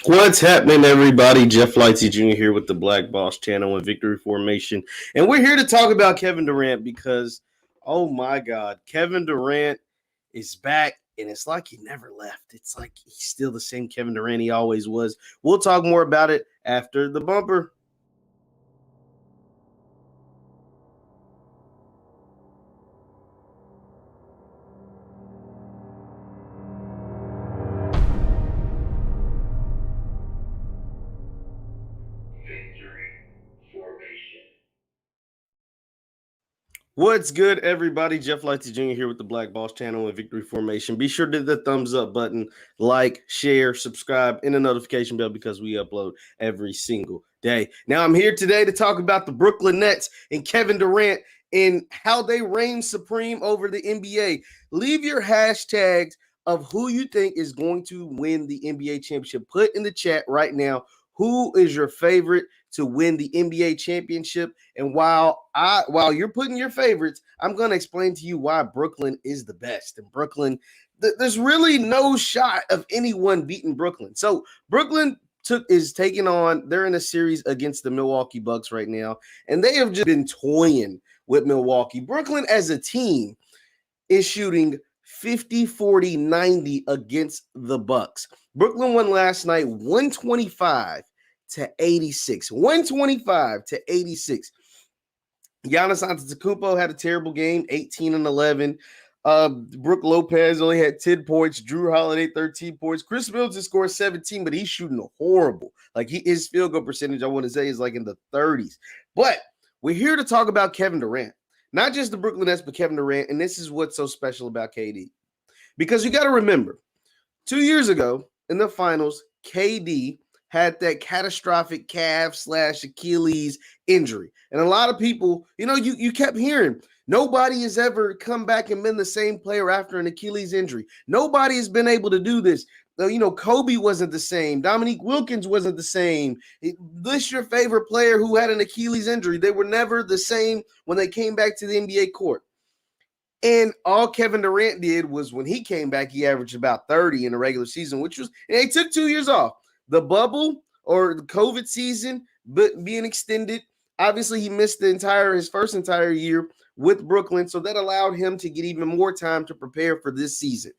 What's happening, everybody? Jeff Lightsy Jr. here with the Black Boss Channel and Victory Formation. And we're here to talk about Kevin Durant because, oh my God, Kevin Durant is back and it's like he never left. It's like he's still the same Kevin Durant he always was. We'll talk more about it after the bumper. What's good, everybody? Jeff Lightsy Jr. here with the Black Boss Channel and Victory Formation. Be sure to hit the thumbs up button, like, share, subscribe, and the notification bell because we upload every single day. Now, I'm here today to talk about the Brooklyn Nets and Kevin Durant and how they reign supreme over the NBA. Leave your hashtags of who you think is going to win the NBA championship. Put in the chat right now who is your favorite to win the NBA championship. And while you're putting your favorites, I'm going to explain to you why Brooklyn is the best. And Brooklyn, there's really no shot of anyone beating Brooklyn. So Brooklyn is taking on, they're in a series against the Milwaukee Bucks right now, and they have just been toying with Milwaukee. Brooklyn as a team is shooting 50, 40, 90 against the Bucks. Brooklyn won last night 125 to 86. 125 to 86. Giannis Antetokounmpo had a terrible game, 18 and 11. Brook Lopez only had 10 points. Drew Holiday, 13 points. Chris Middleton scored 17, but he's shooting horrible. Like his field goal percentage, I want to say, is like in the 30s. But we're here to talk about Kevin Durant. Not just the Brooklyn Nets, but Kevin Durant. And this is what's so special about KD. Because you got to remember, 2 years ago in the finals, KD had that catastrophic calf/Achilles injury. And a lot of people, you kept hearing, nobody has ever come back and been the same player after an Achilles injury. Nobody has been able to do this. Kobe wasn't the same. Dominique Wilkins wasn't the same. List your favorite player who had an Achilles injury. They were never the same when they came back to the NBA court. And all Kevin Durant did was when he came back, he averaged about 30 in the regular season, which was, and they took 2 years off. The bubble or the COVID season but being extended. Obviously, he missed his first entire year with Brooklyn, so that allowed him to get even more time to prepare for this season.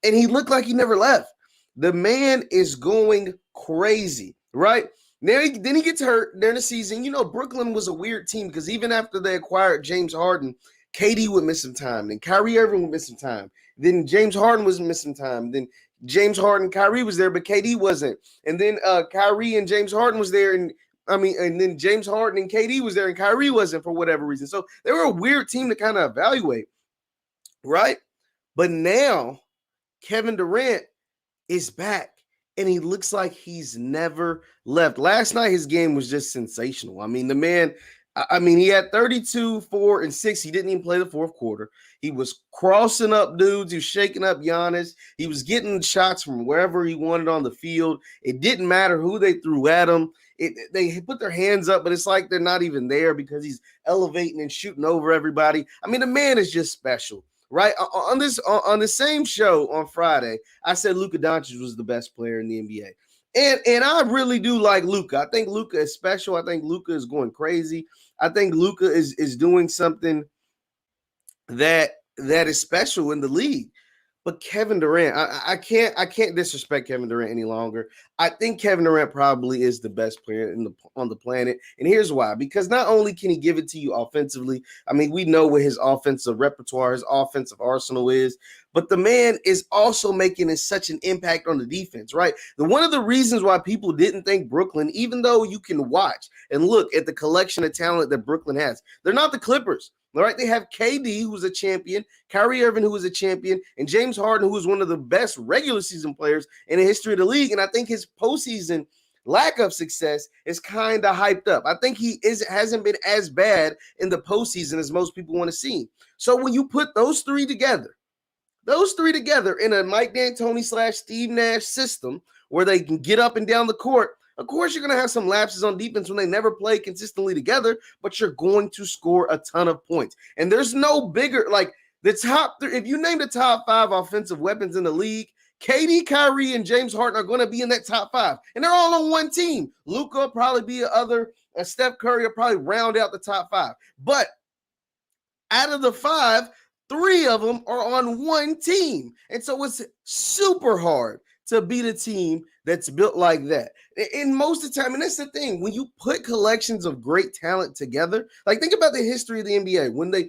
And he looked like he never left. The man is going crazy, right? Then he gets hurt during the season. Brooklyn was a weird team because even after they acquired James Harden, KD would miss some time. Then Kyrie Irving would miss some time. Then James Harden was missing time. Then James Harden, Kyrie was there, but KD wasn't. And then Kyrie and James Harden was there, and then James Harden and KD was there, and Kyrie wasn't for whatever reason. So they were a weird team to kind of evaluate, right? But now Kevin Durant is back, and he looks like he's never left. Last night, his game was just sensational. The man, he had 32, 4, and 6. He didn't even play the fourth quarter. He was crossing up dudes. He was shaking up Giannis. He was getting shots from wherever he wanted on the field. It didn't matter who they threw at him. They put their hands up, but it's like they're not even there because he's elevating and shooting over everybody. The man is just special, right? On the same show on Friday, I said Luka Doncic was the best player in the NBA. And I really do like Luka. I think Luka is special. I think Luka is going crazy. I think Luka is doing something that is special in the league. But Kevin Durant, I can't disrespect Kevin Durant any longer. I think Kevin Durant probably is the best player on the planet. And here's why. Because not only can he give it to you offensively, we know what his offensive repertoire, his offensive arsenal is, but the man is also making such an impact on the defense, right? One of the reasons why people didn't think Brooklyn, even though you can watch and look at the collection of talent that Brooklyn has, they're not the Clippers. All right, they have KD, who's a champion, Kyrie Irving, who is a champion, and James Harden, who is one of the best regular season players in the history of the league. And I think his postseason lack of success is kind of hyped up. I think hasn't been as bad in the postseason as most people want to see. So when you put those three together in a Mike D'Antoni / Steve Nash system where they can get up and down the court, of course, you're going to have some lapses on defense when they never play consistently together, but you're going to score a ton of points. And there's no bigger, like the top three. If you name the top 5 offensive weapons in the league, KD, Kyrie, and James Harden are going to be in that top 5, and they're all on one team. Luka will probably be another, and Steph Curry will probably round out the top 5. But out of the 5, 3 of them are on one team. And so it's super hard to beat a team that's built like that. And most of the time, and that's the thing, when you put collections of great talent together, like think about the history of the NBA,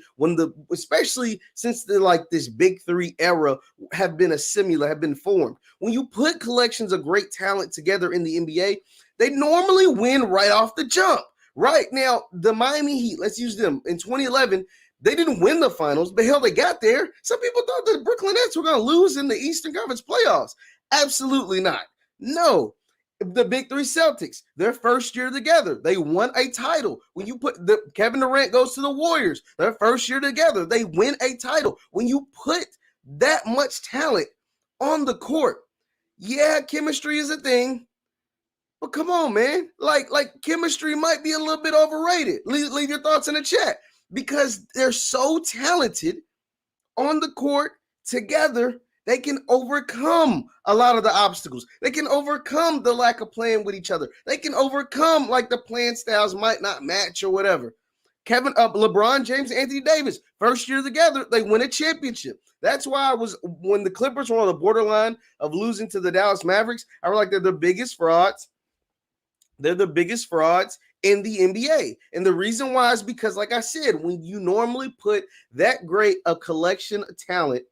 especially since this big 3 era have been formed. When you put collections of great talent together in the NBA, they normally win right off the jump. Right now, the Miami Heat, let's use them in 2011. They didn't win the finals, but hell, they got there. Some people thought the Brooklyn Nets were going to lose in the Eastern Conference playoffs. Absolutely not. No. The big 3 Celtics, their first year together, they won a title. When you put Kevin Durant goes to the Warriors, their first year together, they win a title. When you put that much talent on the court, yeah, chemistry is a thing. But come on, man. Like chemistry might be a little bit overrated. Leave your thoughts in the chat. Because they're so talented on the court together, they can overcome a lot of the obstacles. They can overcome the lack of playing with each other. They can overcome the playing styles might not match or whatever. LeBron James, Anthony Davis, first year together, they win a championship. That's why when the Clippers were on the borderline of losing to the Dallas Mavericks, I was like, they're the biggest frauds. They're the biggest frauds in the NBA. And the reason why is because, like I said, when you normally put that great a collection of talent,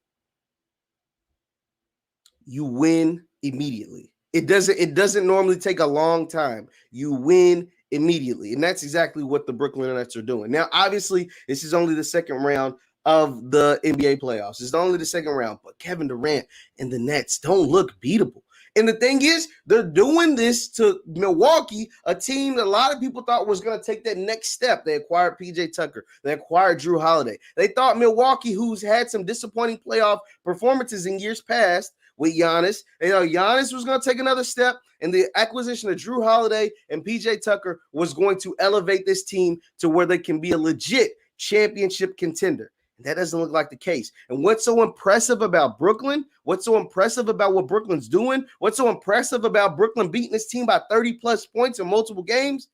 you win immediately. It doesn't normally take a long time. You win immediately. And that's exactly what the Brooklyn Nets are doing. Now, obviously, this is only the second round of the NBA playoffs. It's only the second round, but Kevin Durant and the Nets don't look beatable. And the thing is, they're doing this to Milwaukee, a team that a lot of people thought was going to take that next step. They acquired PJ Tucker. They acquired Jrue Holiday. They thought Milwaukee, who's had some disappointing playoff performances in years past with Giannis, Giannis was going to take another step, and the acquisition of Jrue Holiday and PJ Tucker was going to elevate this team to where they can be a legit championship contender. That doesn't look like the case. And what's so impressive about Brooklyn? What's so impressive about what Brooklyn's doing? What's so impressive about Brooklyn beating this team by 30-plus points in multiple games?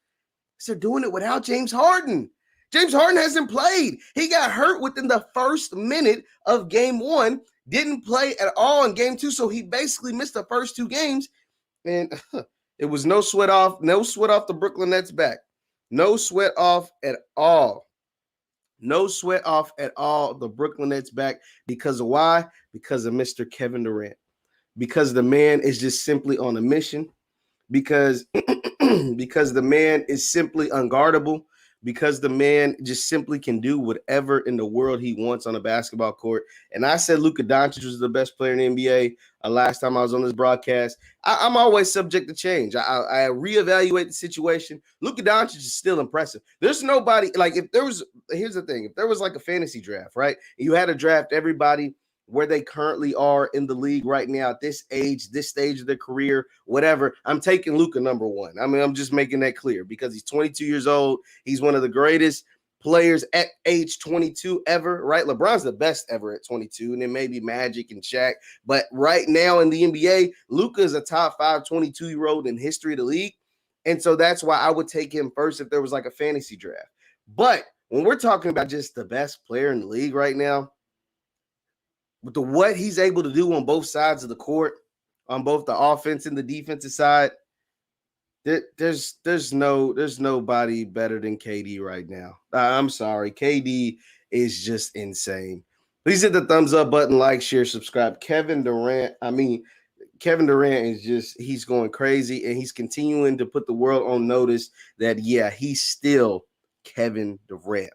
Is they're doing it without James Harden. James Harden hasn't played. He got hurt within the first minute of game 1, didn't play at all in game 2, so he basically missed the first 2 games. And it was no sweat off the Brooklyn Nets back. No sweat off at all. No sweat off at all the Brooklyn Nets back. Because of why? Because of Mr. Kevin Durant. Because the man is just simply on a mission. Because the man is simply unguardable. Because the man just simply can do whatever in the world he wants on a basketball court. And I said Luka Doncic was the best player in the NBA last time I was on this broadcast. I'm always subject to change. I reevaluate the situation. Luka Doncic is still impressive. There's nobody, here's the thing. If there was like a fantasy draft, right? You had to draft everybody where they currently are in the league right now at this age, this stage of their career, whatever. I'm taking Luka number 1. I mean, I'm just making that clear because he's 22 years old. He's one of the greatest players at age 22 ever, right? LeBron's the best ever at 22, and then maybe Magic and Shaq. But right now in the NBA, Luka is a top 5 22-year-old in history of the league. And so that's why I would take him first if there was like a fantasy draft. But when we're talking about just the best player in the league right now, with what he's able to do on both sides of the court, on both the offense and the defensive side, there's nobody better than KD right now. I'm sorry. KD is just insane. Please hit the thumbs up button, like, share, subscribe. Kevin Durant is he's going crazy, and he's continuing to put the world on notice that, yeah, he's still Kevin Durant.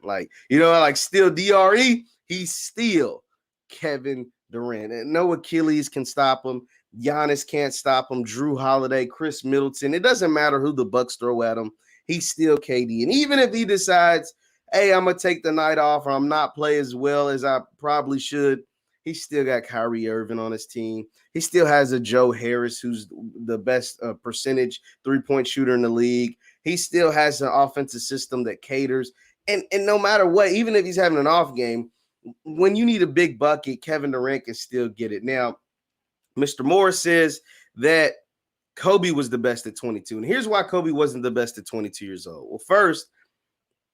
Still DRE, he's still Kevin Durant. And no Achilles can stop him. Giannis can't stop him. Jrue Holiday, Chris Middleton. It doesn't matter who the Bucks throw at him. He's still KD. And even if he decides, hey, I'm going to take the night off or I'm not play as well as I probably should, he still got Kyrie Irving on his team. He still has a Joe Harris, who's the best percentage three-point shooter in the league. He still has an offensive system that caters. And no matter what, even if he's having an off game, when you need a big bucket, Kevin Durant can still get it. Now, Mr. Moore says that Kobe was the best at 22. And here's why Kobe wasn't the best at 22 years old. Well, first,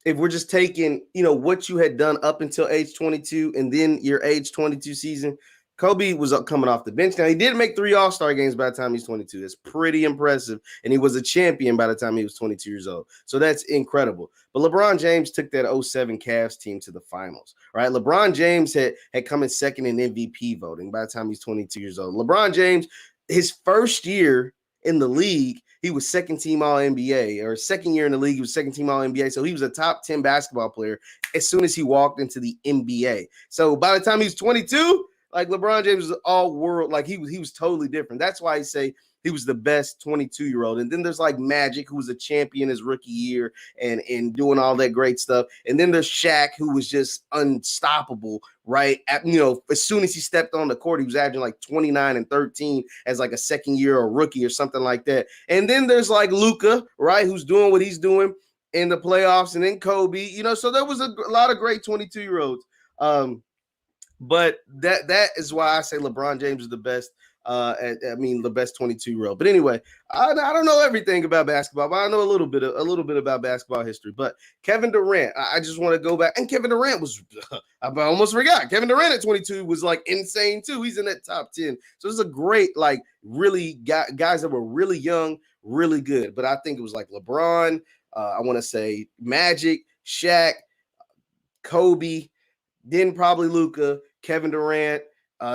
if we're just taking, what you had done up until age 22 and then your age 22 season, Kobe was coming off the bench. Now, he did make 3 All-Star games by the time he's 22. That's pretty impressive. And he was a champion by the time he was 22 years old. So that's incredible. But LeBron James took that 07 Cavs team to the finals, right? LeBron James had come in second in MVP voting by the time he's 22 years old. LeBron James, his first year in the league, he was second team All NBA, or second year in the league, he was second team All NBA. So he was a top 10 basketball player as soon as he walked into the NBA. So by the time he was 22, like LeBron James was all world, like he was totally different. That's why I say he was the best 22-year-old. And then there's like Magic, who was a champion his rookie year and doing all that great stuff. And then there's Shaq, who was just unstoppable, right? As soon as he stepped on the court, he was averaging like 29 and 13 as like a second year or rookie or something like that. And then there's like Luka, right, who's doing what he's doing in the playoffs. And then Kobe, so there was a lot of great 22-year-olds. But that is why I say LeBron James is the best. The best 22-year-old. But anyway, I don't know everything about basketball, but I know a little bit about basketball history. But Kevin Durant, I just want to go back. And Kevin Durant was, I almost forgot. Kevin Durant at 22 was like insane too. He's in that top 10. So it's a great, like, really guys that were really young, really good. But I think it was like LeBron. I want to say Magic, Shaq, Kobe, then probably Luka, Kevin Durant.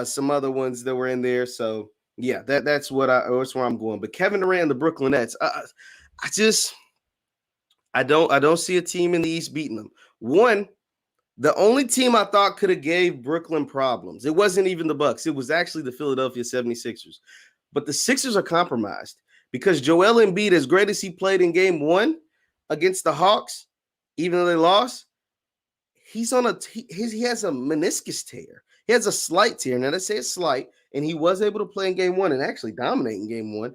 Some other ones that were in there. So yeah, that's where I'm going. But Kevin Durant and the Brooklyn Nets, I don't see a team in the East beating them. One, the only team I thought could have gave Brooklyn problems, it wasn't even the Bucks. It was actually the Philadelphia 76ers. But the Sixers are compromised because Joel Embiid, as great as he played in game 1 against the Hawks, even though they lost, he has a meniscus tear. He has a slight tear. Now, let's say it's slight, and he was able to play in game 1 and actually dominate in game 1,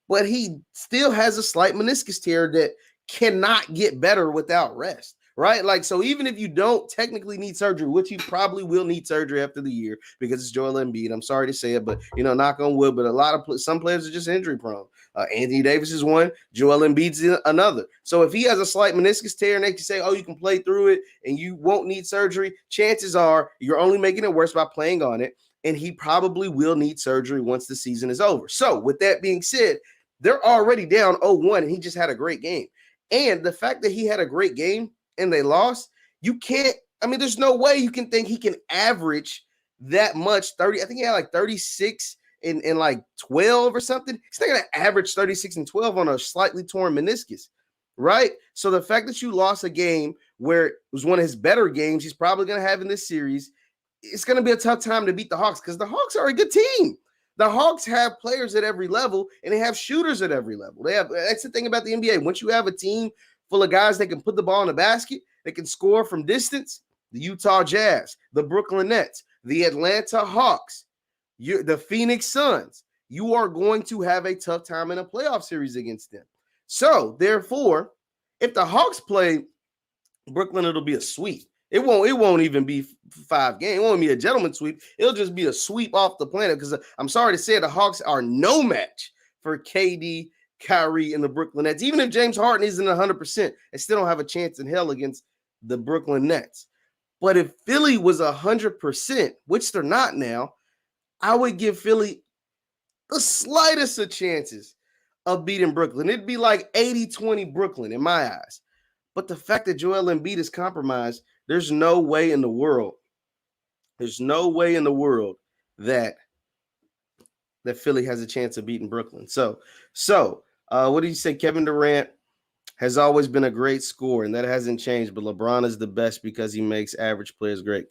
but he still has a slight meniscus tear that cannot get better without rest, right? Like, so even if you don't technically need surgery, which you probably will need surgery after the year because it's Joel Embiid, I'm sorry to say it, but, knock on wood, but some players are just injury prone. Anthony Davis is one, Joel Embiid's another. So if he has a slight meniscus tear and they can say, oh, you can play through it and you won't need surgery, chances are you're only making it worse by playing on it, and he probably will need surgery once the season is over. So with that being said, they're already down 0-1 and he just had a great game. And the fact that he had a great game and they lost, there's no way you can think he can average that much. 30, I think he had like 36 in like 12 or something. He's not going to average 36 and 12 on a slightly torn meniscus, right? So the fact that you lost a game where it was one of his better games he's probably going to have in this series, it's going to be a tough time to beat the Hawks because the Hawks are a good team. The Hawks have players at every level, and they have shooters at every level. That's the thing about the NBA. Once you have a team full of guys that can put the ball in the basket, they can score from distance, the Utah Jazz, the Brooklyn Nets, the Atlanta Hawks, the Phoenix Suns, you are going to have a tough time in a playoff series against them. So, therefore, if the Hawks play Brooklyn, it'll be a sweep. It won't even be 5 games. It won't be a gentleman's sweep. It'll just be a sweep off the planet because I'm sorry to say the Hawks are no match for KD, Kyrie, and the Brooklyn Nets. Even if James Harden isn't 100%, they still don't have a chance in hell against the Brooklyn Nets. But if Philly was 100%, which they're not now, I would give Philly the slightest of chances of beating Brooklyn. It'd be like 80-20 Brooklyn in my eyes. But the fact that Joel Embiid is compromised, there's no way in the world that Philly has a chance of beating Brooklyn. So what do you say? Kevin Durant has always been a great scorer, and that hasn't changed. But LeBron is the best because he makes average players great.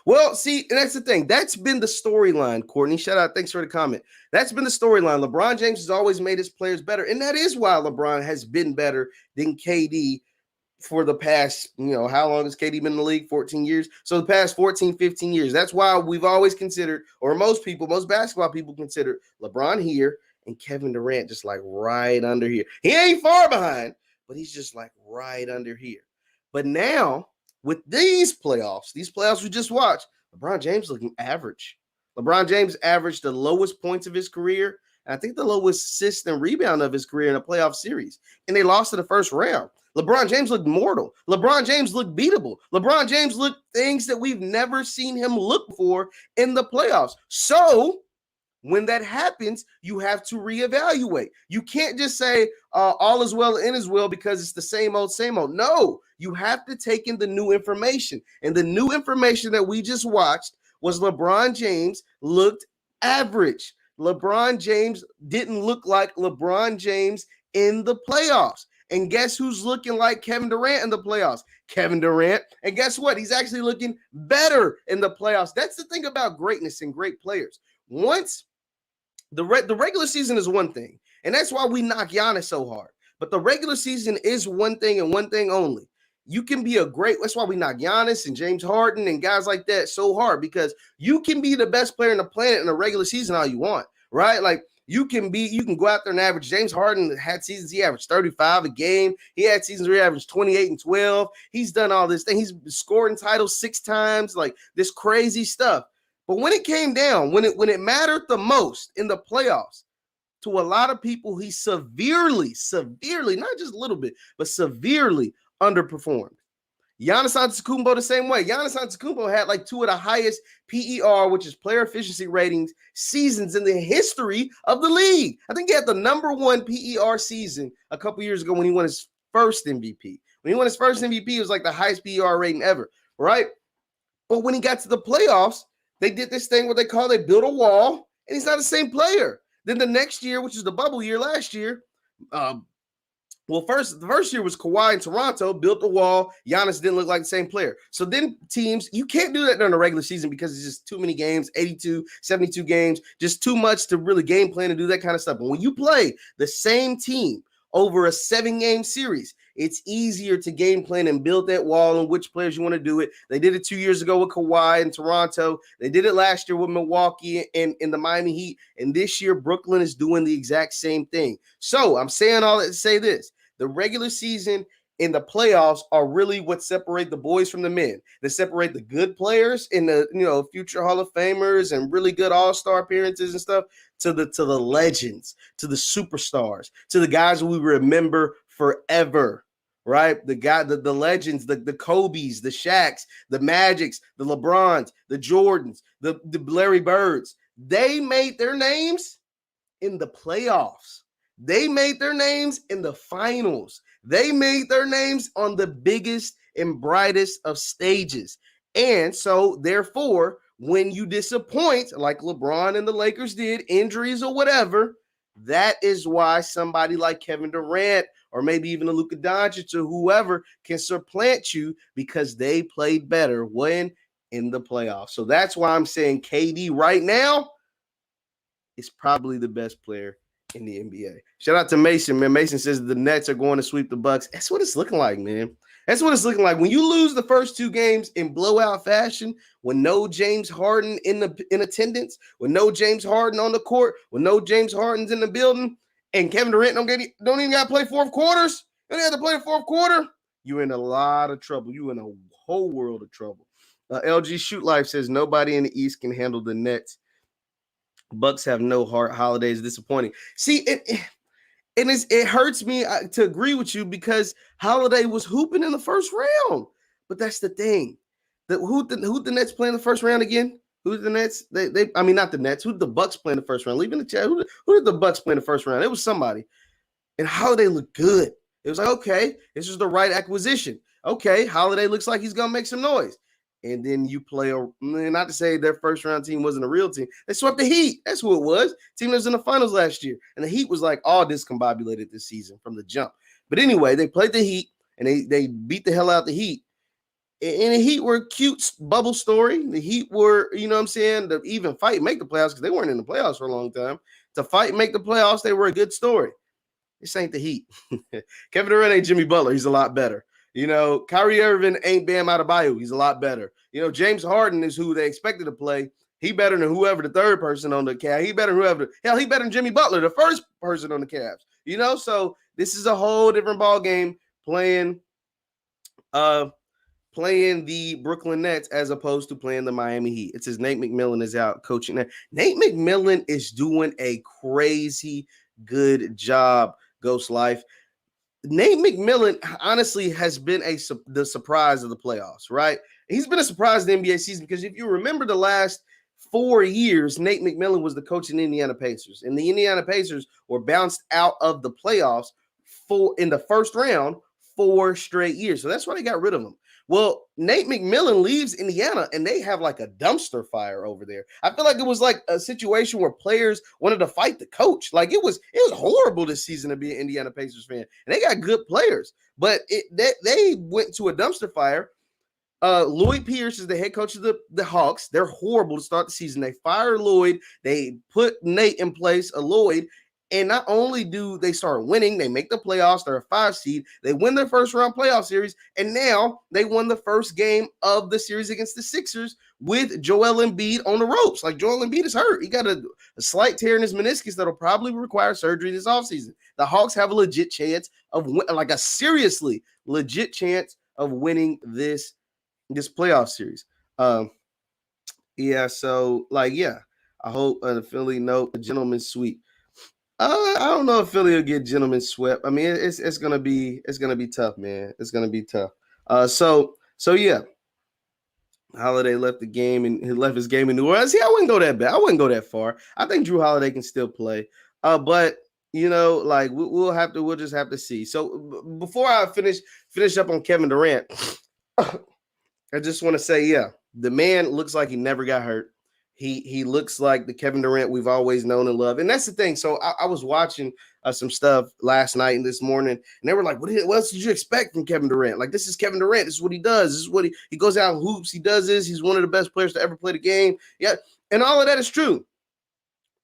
Well, see, and that's the thing. That's been the storyline, Courtney. Shout out. Thanks for the comment. That's been the storyline. LeBron James has always made his players better, and that is why LeBron has been better than KD for the past, how long has KD been in the league? 14 years. So the past 14, 15 years. That's why we've always considered, or most basketball people consider LeBron here and Kevin Durant just like right under here. He ain't far behind, but he's just like right under here. But now with these playoffs we just watched, LeBron James looking average. LeBron James averaged the lowest points of his career, and I think the lowest assist and rebound of his career in a playoff series, and they lost to the first round. LeBron James looked mortal. LeBron James looked beatable. LeBron James looked things that we've never seen him look for in the playoffs. So when that happens, you have to reevaluate. You can't just say all is well and is well because it's the same old, same old. No, you have to take in the new information. And the new information that we just watched was LeBron James looked average. LeBron James didn't look like LeBron James in the playoffs. And guess who's looking like Kevin Durant in the playoffs? Kevin Durant. And guess what? He's actually looking better in the playoffs. That's the thing about greatness and great players. Once the regular season is one thing, and that's why we knock Giannis so hard. But the regular season is one thing and one thing only. You can be a great, that's why we knock Giannis and James Harden and guys like that so hard, because you can be the best player in the planet in the regular season all you want, right? Like you can go out there and average. James Harden had seasons he averaged 35 a game. He had seasons where he averaged 28 and 12. He's done all this thing. He's scored in titles 6 times, like this crazy stuff. But when it came down, when it mattered the most in the playoffs, to a lot of people, he severely, not just a little bit, but severely underperformed. Giannis Antetokounmpo the same way. Giannis Antetokounmpo had like 2 of the highest PER, which is player efficiency ratings, seasons in the history of the league. I think he had the number 1 PER season a couple years ago when he won his first MVP. When he won his first MVP, it was like the highest PER rating ever, right? But when he got to the playoffs, they did this thing what they built a wall, and he's not the same player. Then the next year, which is the bubble year last year, the first year was Kawhi in Toronto, built the wall. Giannis didn't look like the same player. So then teams, you can't do that during the regular season because it's just too many games, 82, 72 games, just too much to really game plan and do that kind of stuff. But when you play the same team over a 7-game series, it's easier to game plan and build that wall and which players you want to do it. They did it 2 years ago with Kawhi in Toronto. They did it last year with Milwaukee and the Miami Heat. And this year, Brooklyn is doing the exact same thing. So I'm saying all that to say this. The regular season and the playoffs are really what separate the boys from the men. They separate the good players and the future Hall of Famers and really good all-star appearances and stuff to the legends, to the superstars, to the guys we remember forever, right? The legends, the Kobes, the Shaqs, the Magics, the LeBrons, the Jordans, the Larry Birds. They made their names in the playoffs. They made their names in the finals. They made their names on the biggest and brightest of stages. And so, therefore, when you disappoint, like LeBron and the Lakers did, injuries or whatever, that is why somebody like Kevin Durant or maybe even a Luka Doncic or whoever can supplant you because they played better when in the playoffs. So that's why I'm saying KD right now is probably the best player in the NBA. Shout out to Mason, man. Mason says the Nets are going to sweep the Bucks. That's what it's looking like, man. That's what it's looking like. When you lose the first 2 games in blowout fashion, when no James Harden in attendance, when no James Harden on the court, when no James Harden's in the building, and Kevin Durant don't even got to play 4th quarters, you don't have to play the 4th quarter, you're in a lot of trouble. You're in a whole world of trouble. LG Shoot Life says nobody in the East can handle the Nets. Bucks have no heart. Holidays disappointing. See, it hurts me to agree with you because Holiday was hooping in the first round. But that's the thing. Who the Nets play in the first round again? Who's the Nets? Not the Nets. Who did the Bucks play in the first round? Leave in the chat. Who did the Bucks play in the first round? It was somebody. And Holiday looked good. It was like, okay, this is the right acquisition. Okay, Holiday looks like he's gonna make some noise. And then you play, not to say their first round team wasn't a real team. They swept the Heat. That's who it was. Team that was in the finals last year. And the Heat was like all discombobulated this season from the jump. But anyway, they played the Heat and they beat the hell out of the Heat. And the Heat were a cute bubble story. The Heat were, to even fight and make the playoffs because they weren't in the playoffs for a long time. To fight and make the playoffs, they were a good story. This ain't the Heat. Kevin Durant ain't Jimmy Butler. He's a lot better. Kyrie Irving ain't Bam Adebayo. He's a lot better. James Harden is who they expected to play. He better than whoever the third person on the Cavs. He better than he better than Jimmy Butler, the first person on the Cavs. So this is a whole different ball game playing playing the Brooklyn Nets as opposed to playing the Miami Heat. It says Nate McMillan is out coaching there. Nate McMillan is doing a crazy good job, Ghost Life. Nate McMillan honestly has been the surprise of the playoffs, right? He's been a surprise in the NBA season because if you remember the last 4 years, Nate McMillan was the coach in the Indiana Pacers, and the Indiana Pacers were bounced out of the playoffs in the first round 4 straight years. So that's why they got rid of him. Well, Nate McMillan leaves Indiana and they have like a dumpster fire over there. I feel like it was like a situation where players wanted to fight the coach. Like it was horrible this season to be an Indiana Pacers fan. And they got good players, but they went to a dumpster fire. Lloyd Pierce is the head coach of the Hawks. They're horrible to start the season. They fire Lloyd. They put Nate in place of Lloyd. And not only do they start winning, they make the playoffs. They're a 5 seed. They win their first round playoff series. And now they won the first game of the series against the Sixers with Joel Embiid on the ropes. Like Joel Embiid is hurt. He got a slight tear in his meniscus that'll probably require surgery this offseason. The Hawks have a legit chance like a seriously legit chance of winning this playoff series. I hope the Philly a gentleman's sweep. I don't know if Philly will get gentleman swept. I mean, it's gonna be tough, man. It's gonna be tough. So yeah. Holiday left the game and he left his game in New Orleans. See, I wouldn't go that bad. I wouldn't go that far. I think Drew Holiday can still play. But we'll just have to see. So before I finish up on Kevin Durant, I just want to say, yeah, the man looks like he never got hurt. He looks like the Kevin Durant we've always known and loved. And that's the thing. So I was watching some stuff last night and this morning, and they were like, what else did you expect from Kevin Durant? Like, this is Kevin Durant. This is what he does. This is what he goes out and hoops. He does this. He's one of the best players to ever play the game. Yeah. And all of that is true.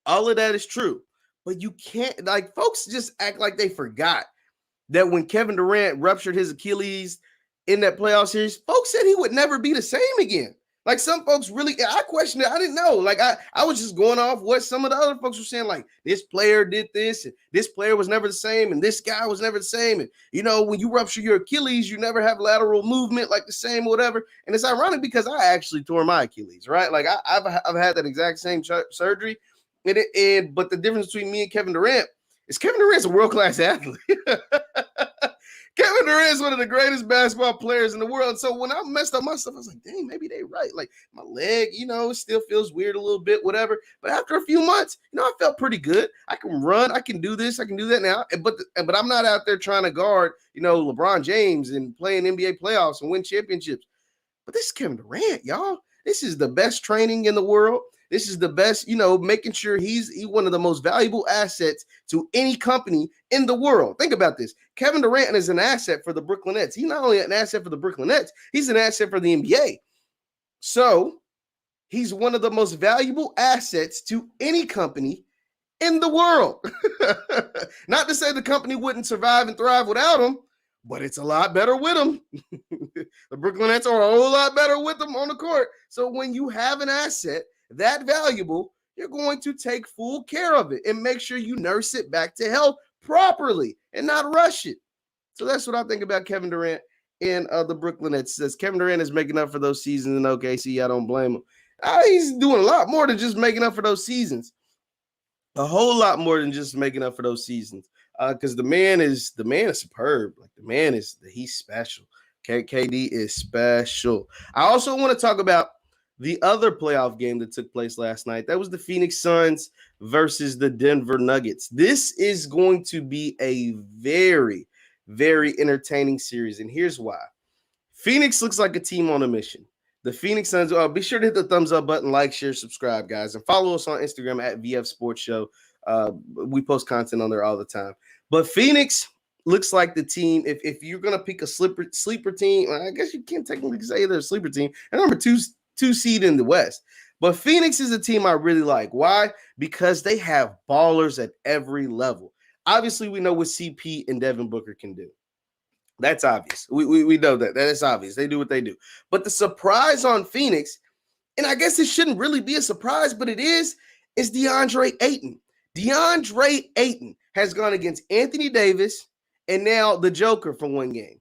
All of that is true. But you can't, like, folks just act like they forgot that when Kevin Durant ruptured his Achilles in that playoff series, folks said he would never be the same again. Like some folks really, I questioned it. I didn't know. Like I was just going off what some of the other folks were saying. Like this player did this, and this player was never the same, and this guy was never the same. And when you rupture your Achilles, you never have lateral movement like the same or whatever. And it's ironic because I actually tore my Achilles, right? Like I've had that exact same surgery. But the difference between me and Kevin Durant is Kevin Durant's a world-class athlete. Kevin Durant is one of the greatest basketball players in the world. So when I messed up my stuff, I was like, dang, maybe they right. Like my leg, it still feels weird a little bit, whatever. But after a few months, I felt pretty good. I can run. I can do this. I can do that now. But I'm not out there trying to guard, LeBron James and playing NBA playoffs and win championships. But this is Kevin Durant, y'all. This is the best training in the world. This is the best, making sure he's one of the most valuable assets to any company in the world. Think about this. Kevin Durant is an asset for the Brooklyn Nets. He's not only an asset for the Brooklyn Nets, he's an asset for the NBA. So he's one of the most valuable assets to any company in the world. Not to say the company wouldn't survive and thrive without him, but it's a lot better with him. The Brooklyn Nets are a whole lot better with them on the court. So when you have an asset that valuable, you're going to take full care of it and make sure you nurse it back to health properly and not rush it. So that's what I think about Kevin Durant and the Brooklyn Nets. Says Kevin Durant is making up for those seasons in OKC. I don't blame him. He's doing a lot more than just making up for those seasons. A whole lot more than just making up for those seasons. Because the man is superb. Like he's special. KD is special. I also want to talk about the other playoff game that took place last night. That was the Phoenix Suns versus the Denver Nuggets. This is going to be a very, very entertaining series, and here's why. Phoenix looks like a team on a mission. The Phoenix Suns, be sure to hit the thumbs up button, like, share, subscribe, guys, and follow us on Instagram at VF Sports Show. We post content on there all the time. But Phoenix looks like the team, if you're going to pick a sleeper team, I guess you can't technically say they're a sleeper team. And number two seed in the West. But Phoenix is a team I really like. Why? Because they have ballers at every level. Obviously, we know what CP and Devin Booker can do. That's obvious. We know that. That is obvious. They do what they do. But the surprise on Phoenix, and I guess it shouldn't really be a surprise, but it is DeAndre Ayton. DeAndre Ayton has gone against Anthony Davis and now the Joker for one game.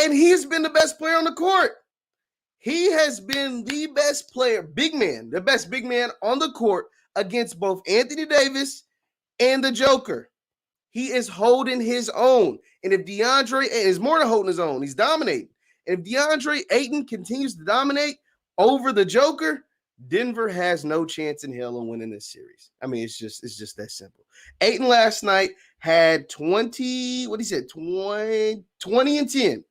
And he's been the best player on the court. He has been the best player, the best big man on the court against both Anthony Davis and the Joker. He is holding his own. And if DeAndre is more than holding his own, he's dominating. And if DeAndre Ayton continues to dominate over the Joker, Denver has no chance in hell of winning this series. I mean, it's just that simple. Ayton last night had 20 and 10.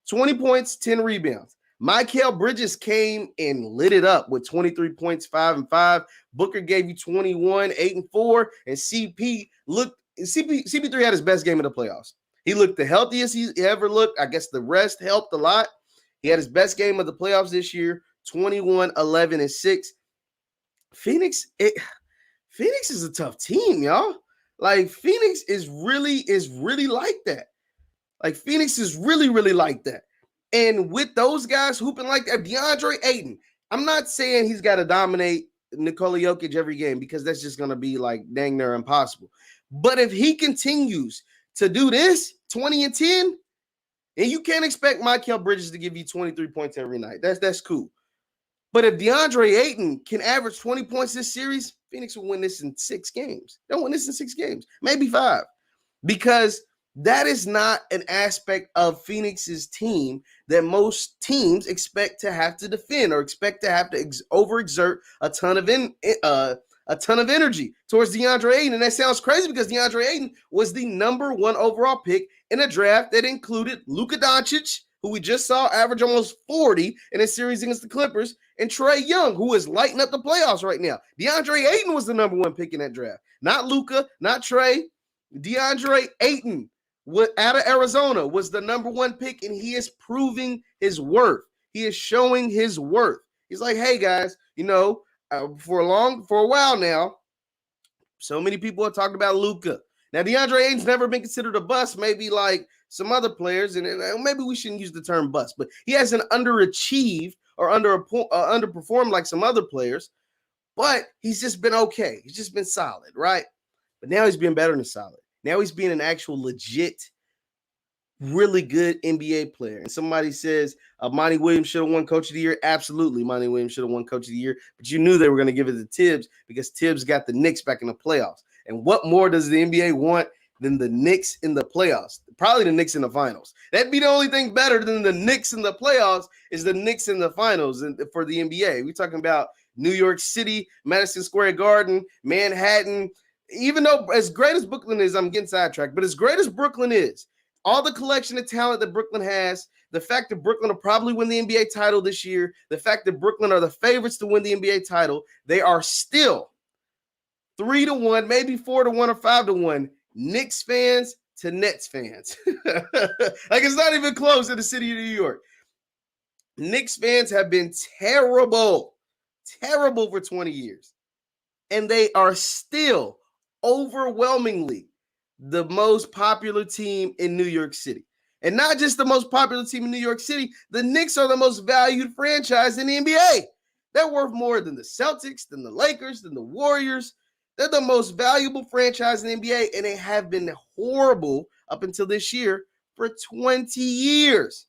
20 points, 10 rebounds. Mikal Bridges came and lit it up with 23 points, 5 and 5. Booker gave you 21, 8 and 4. And CP3 had his best game of the playoffs. He looked the healthiest he ever looked. I guess the rest helped a lot. He had his best game of the playoffs this year, 21, 11, and 6. Phoenix is a tough team, y'all. Like, Phoenix is really like that. Like, Phoenix is really like that. And with those guys hooping like that, DeAndre Ayton, I'm not saying he's got to dominate Nikola Jokic every game because that's just going to be like dang near impossible. But if he continues to do this 20 and 10, and you can't expect Mikal Bridges to give you 23 points every night. That's cool. But if DeAndre Ayton can average 20 points this series, Phoenix will win this in 6 games. They'll win this in 6 games, maybe 5. Because that is not an aspect of Phoenix's team that most teams expect to have to defend or expect to have to overexert a ton of energy towards DeAndre Ayton. And that sounds crazy because DeAndre Ayton was the number 1 overall pick in a draft that included Luka Doncic, who we just saw average almost 40 in a series against the Clippers, and Trae Young, who is lighting up the playoffs right now. DeAndre Ayton was the number 1 pick in that draft. Not Luka, not Trae. DeAndre Ayton out of Arizona was the number 1 pick, and he is proving his worth. He is showing his worth. He's like, hey, guys, for a while now, so many people have talked about Luka. Now, DeAndre Ayton's never been considered a bust, maybe like some other players, and maybe we shouldn't use the term bust, but he hasn't underachieved or underperformed like some other players, but he's just been okay. He's just been solid, right? But now he's been better than solid. Now he's being an actual legit, really good NBA player. And somebody says, Monty Williams should have won Coach of the Year. Absolutely, Monty Williams should have won Coach of the Year. But you knew they were going to give it to Tibbs because Tibbs got the Knicks back in the playoffs. And what more does the NBA want than the Knicks in the playoffs? Probably the Knicks in the finals. That'd be the only thing better than the Knicks in the playoffs is the Knicks in the finals for the NBA. We're talking about New York City, Madison Square Garden, Manhattan. Even though as great as Brooklyn is, I'm getting sidetracked, but as great as Brooklyn is, all the collection of talent that Brooklyn has, the fact that Brooklyn will probably win the NBA title this year, the fact that Brooklyn are the favorites to win the NBA title, they are still 3-1, maybe 4-1 or 5-1 Knicks fans to Nets fans. Like, it's not even close in the city of New York. Knicks fans have been terrible for 20 years. And they are still overwhelmingly the most popular team in New York City. And not just the most popular team in New York City, the Knicks are the most valued franchise in the NBA. They're worth more than the Celtics, than the Lakers, than the Warriors. They're the most valuable franchise in the NBA, and they have been horrible up until this year for 20 years.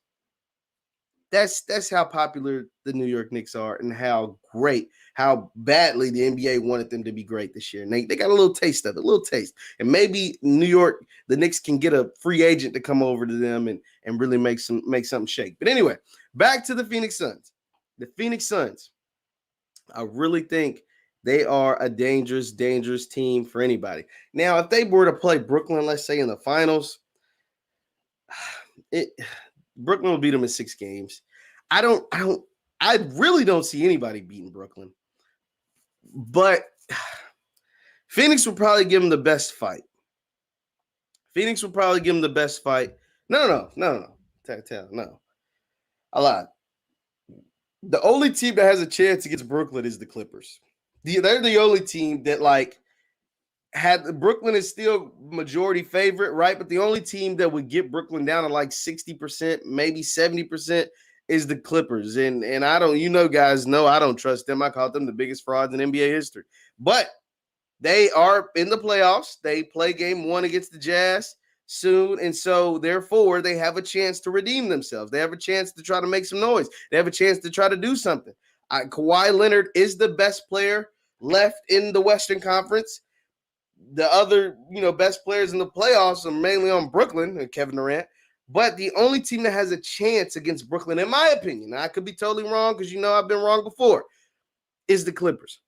That's how popular the New York Knicks are and how badly the NBA wanted them to be great this year. And they got a little taste of it, And maybe New York, the Knicks can get a free agent to come over to them and really make something shake. But anyway, back to the Phoenix Suns. The Phoenix Suns, I really think they are a dangerous team for anybody. Now, if they were to play Brooklyn, let's say in the finals, Brooklyn will beat them in 6 games. I really don't see anybody beating Brooklyn. But Phoenix will probably give them the best fight. No. No. I lied. The only team that has a chance against Brooklyn is the Clippers. They're the only team that Brooklyn is still majority favorite, right? But the only team that would get Brooklyn down to like 60%, maybe 70% is the Clippers. And I don't, guys know I don't trust them. I call them the biggest frauds in NBA history. But they are in the playoffs. They play game 1 against the Jazz. soon. And so, therefore, they have a chance to redeem themselves. They have a chance to try to make some noise. They have a chance to try to do something. Kawhi Leonard is the best player left in the Western Conference. The other, best players in the playoffs are mainly on Brooklyn and Kevin Durant. But the only team that has a chance against Brooklyn, in my opinion, I could be totally wrong because I've been wrong before, is the Clippers.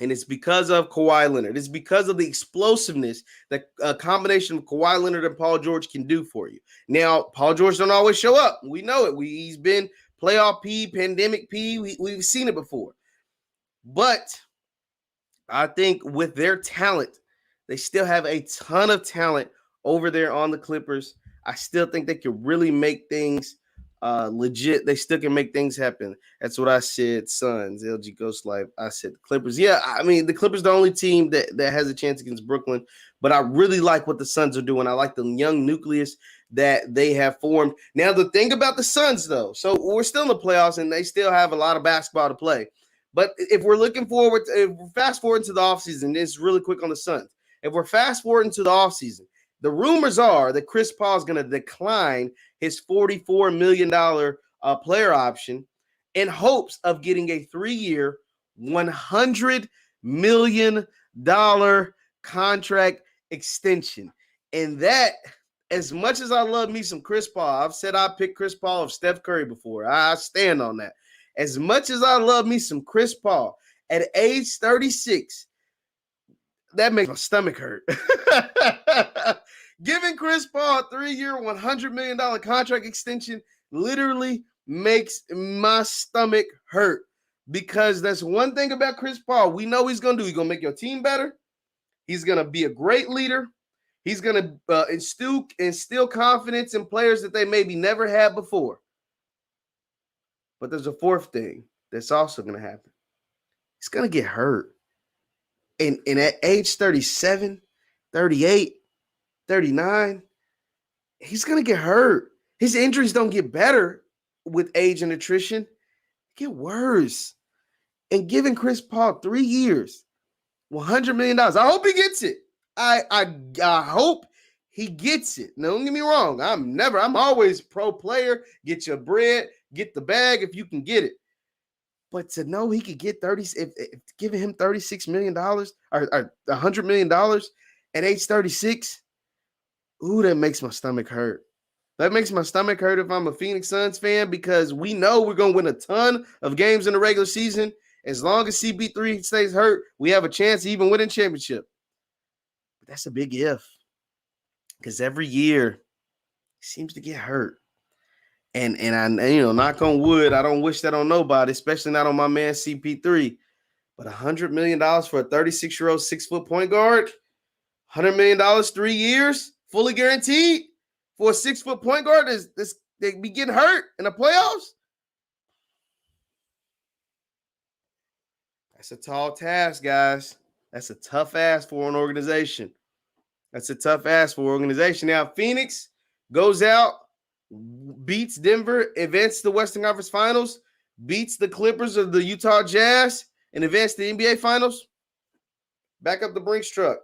And it's because of Kawhi Leonard. It's because of the explosiveness that a combination of Kawhi Leonard and Paul George can do for you. Now, Paul George don't always show up. We know it. He's been playoff P, pandemic P. We've seen it before. But I think with their talent, they still have a ton of talent over there on the Clippers. I still think they can really make things legit. They still can make things happen. That's what I said. Suns, LG Ghost Life. I said the Clippers. Yeah, I mean, the Clippers are the only team that has a chance against Brooklyn. But I really like what the Suns are doing. I like the young nucleus that they have formed. Now, the thing about the Suns, though, so we're still in the playoffs, and they still have a lot of basketball to play. But if we're looking forward, if we're fast forward to the offseason, this really quick on the Suns. If we're fast forwarding to the offseason, the rumors are that Chris Paul is going to decline his $44 million player option in hopes of getting a 3-year, $100 million contract extension. And that, as much as I love me some Chris Paul, I've said I picked Chris Paul of Steph Curry before. I stand on that. As much as I love me some Chris Paul, at age 36, that makes my stomach hurt. Giving Chris Paul a 3-year, $100 million contract extension literally makes my stomach hurt, because that's one thing about Chris Paul. We know he's going to do. He's going to make your team better. He's going to be a great leader. He's going to instill confidence in players that they maybe never had before. But there's a fourth thing that's also going to happen. He's going to get hurt. And at age 37, 38, 39, he's going to get hurt. His injuries don't get better with age and attrition. They get worse. And giving Chris Paul 3 years, $100 million, I hope he gets it. I hope he gets it. Now, don't get me wrong. I'm always pro player. Get your bread, get the bag if you can get it. But to know he could get if giving him $36 million or $100 million at age 36, ooh, that makes my stomach hurt. That makes my stomach hurt if I'm a Phoenix Suns fan, because we know we're going to win a ton of games in the regular season. As long as CP3 stays hurt, we have a chance of even winning championship. But that's a big if, because every year he seems to get hurt. And I, knock on wood, I don't wish that on nobody, especially not on my man CP3. But $100 million for a 36-year-old 6-foot point guard, $100 million 3 years, fully guaranteed for a 6-foot point guard, they be getting hurt in the playoffs. That's a tall task, guys. That's a tough ask for an organization. Now, Phoenix goes out, beats Denver, advances the Western Conference Finals, beats the Clippers of the Utah Jazz, and advances the NBA Finals. Back up the Brinks truck.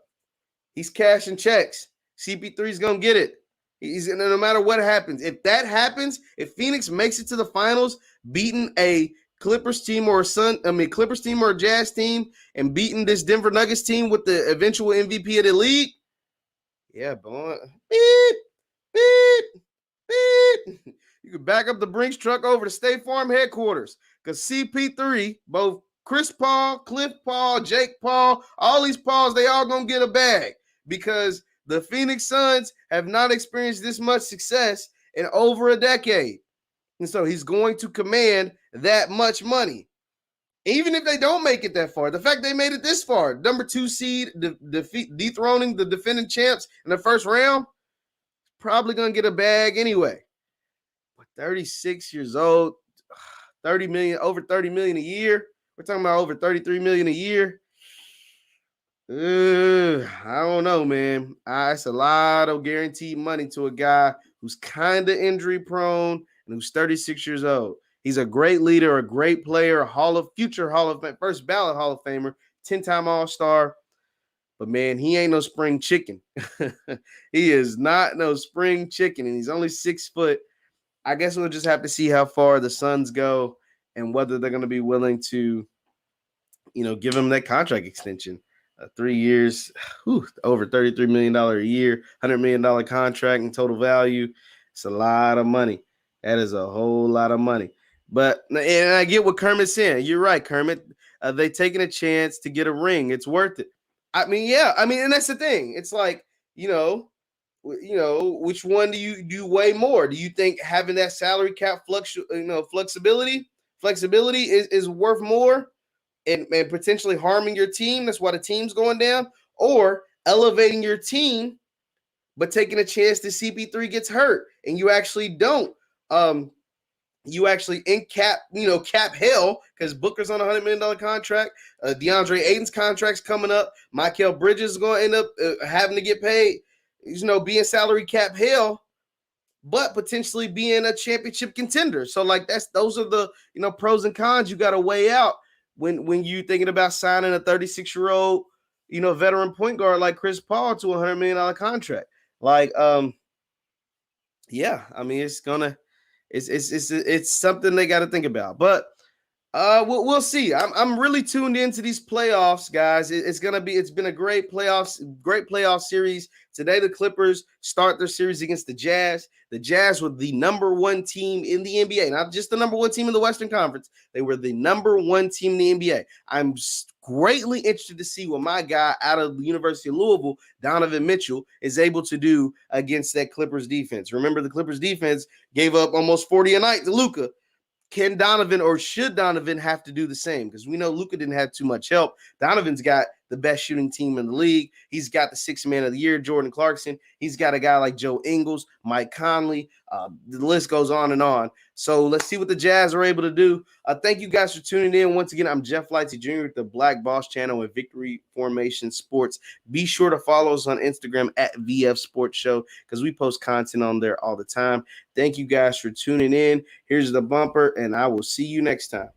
He's cashing checks. CP3 is going to get it. He's going to, no matter what happens. If that happens, if Phoenix makes it to the finals, beating a Clippers team or a Jazz team, and beating this Denver Nuggets team with the eventual MVP of the league, yeah, boy. Beep, beep. You can back up the Brinks truck over to State Farm headquarters, because CP3, both Chris Paul, Cliff Paul, Jake Paul, all these Pauls, they all gonna get a bag, because the Phoenix Suns have not experienced this much success in over a decade. And so he's going to command that much money. Even if they don't make it that far, the fact they made it this far, number 2 seed, dethroning the defending champs in the first round, probably going to get a bag anyway. But 36 years old, over $30 million a year. We're talking about over $33 million a year. I don't know, man. It's a lot of guaranteed money to a guy who's kind of injury prone and who's 36 years old. He's a great leader, a great player, future Hall of Fame, first ballot Hall of Famer, 10-time All-Star. But, man, he ain't no spring chicken. He is not no spring chicken, and he's only 6 foot. I guess we'll just have to see how far the Suns go and whether they're going to be willing to, give him that contract extension. 3 years, over $33 million a year, $100 million contract in total value. It's a lot of money. That is a whole lot of money. But, and I get what Kermit's saying. You're right, Kermit. They taking a chance to get a ring. It's worth it. I mean, yeah. I mean, and that's the thing. It's like, which one do you weigh more? Do you think having that salary cap flexibility is worth more and potentially harming your team? That's why the team's going down, or elevating your team, but taking a chance that CP3 gets hurt and you actually don't. You actually in cap hell because Booker's on a $100 million contract. DeAndre Ayton's contract's coming up. Mikal Bridges is going to end up having to get paid. Being salary cap hell, but potentially being a championship contender. So those are the pros and cons you got to weigh out when you thinking about signing a 36-year-old veteran point guard like Chris Paul to a $100 million contract. Yeah, I mean it's something they got to think about, but we'll see. I'm really tuned into these playoffs, guys. It's been a great playoff series. Today, the Clippers start their series against the Jazz. The Jazz were the number one team in the NBA, not just the number one team in the Western Conference. They were the number one team in the NBA. I'm greatly interested to see what my guy out of the University of Louisville, Donovan Mitchell, is able to do against that Clippers defense. Remember, the Clippers defense gave up almost 40 a night to Luka. Can Donovan or should Donovan have to do the same? Because we know Luka didn't have too much help. Donovan's got the best shooting team in the league. He's got the sixth man of the year, Jordan Clarkson. He's got a guy like Joe Ingles, Mike Conley. The list goes on and on. So let's see what the Jazz are able to do. Thank you guys for tuning in. Once again, I'm Jeff Lightsy Jr. with the Black Boss Channel and Victory Formation Sports. Be sure to follow us on Instagram at VF Sports Show because we post content on there all the time. Thank you guys for tuning in. Here's the bumper, and I will see you next time.